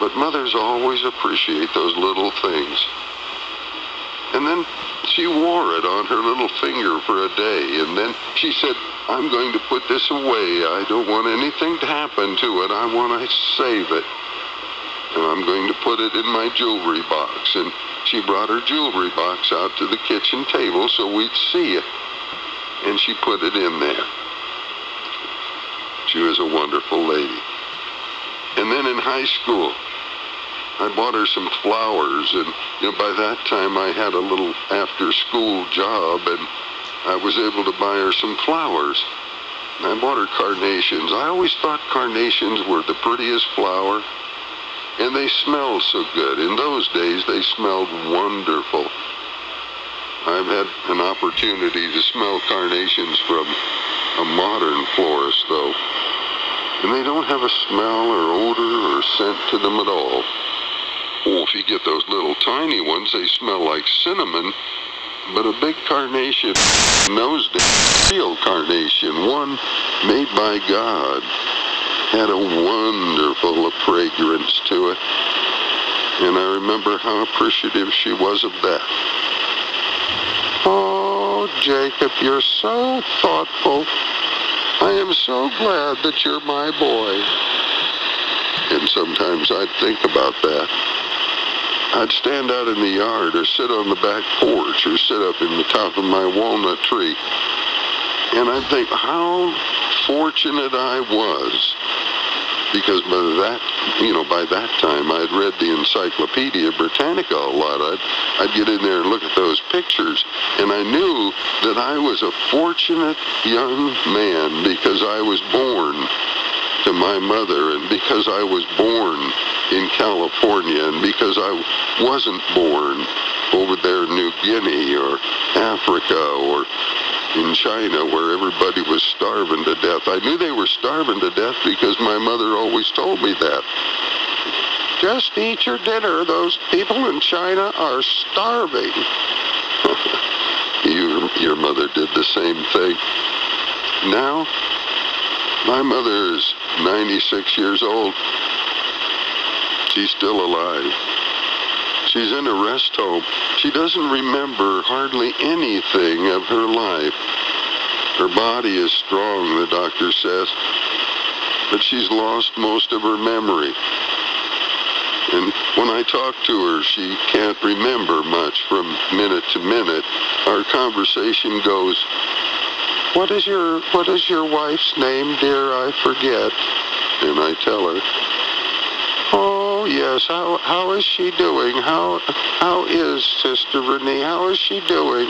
But mothers always appreciate those little things. And then she wore it on her little finger for a day, and then she said, I'm going to put this away. I don't want anything to happen to it. I want to save it. And I'm going to put it in my jewelry box. And she brought her jewelry box out to the kitchen table so we'd see it. And she put it in there. She was a wonderful lady. And then in high school, I bought her some flowers, and by that time I had a little after-school job, and I was able to buy her some flowers. And I bought her carnations. I always thought carnations were the prettiest flower, and they smelled so good. In those days, they smelled wonderful. I've had an opportunity to smell carnations from a modern florist, though, and they don't have a smell or odor or scent to them at all. Oh, if you get those little tiny ones, they smell like cinnamon. But a big carnation, those days, real carnation, one made by God, had a wonderful fragrance to it. And I remember how appreciative she was of that. Oh, Jacob, you're so thoughtful. I am so glad that you're my boy. And sometimes I'd think about that. I'd stand out in the yard or sit on the back porch or sit up in the top of my walnut tree. And I'd think how fortunate I was. Because by that time I'd read the Encyclopedia Britannica a lot. I'd get in there and look at those pictures. And I knew that I was a fortunate young man because I was born to my mother, and because I was born in California, and because I wasn't born over there in New Guinea or Africa or in China where everybody was starving to death. I knew they were starving to death because my mother always told me that. Just eat your dinner. Those people in China are starving. Your mother did the same thing. Now, my mother is 96 years old. She's still alive. She's in a rest home. She doesn't remember hardly anything of her life. Her body is strong, the doctor says, but she's lost most of her memory. And when I talk to her, she can't remember much from minute to minute. Our conversation goes, What is your wife's name, dear? I forget. And I tell her, oh, yes, how is she doing? How is Sister Renee? How is she doing?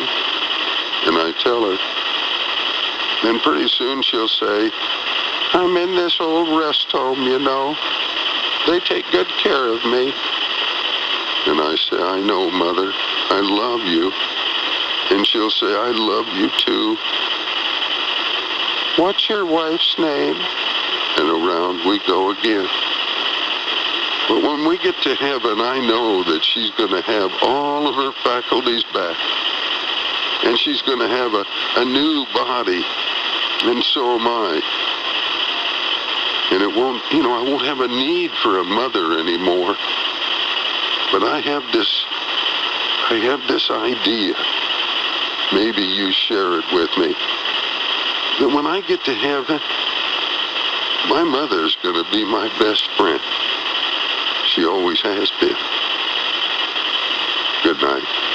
And I tell her. Then pretty soon she'll say, I'm in this old rest home, They take good care of me. And I say, I know, Mother. I love you. And she'll say, I love you too. What's your wife's name? And around we go again. But when we get to heaven, I know that she's going to have all of her faculties back. And she's going to have a new body. And so am I. And it won't, I won't have a need for a mother anymore. But I have this idea. Maybe you share it with me. That when I get to heaven, my mother's going to be my best friend. She always has been. Good night.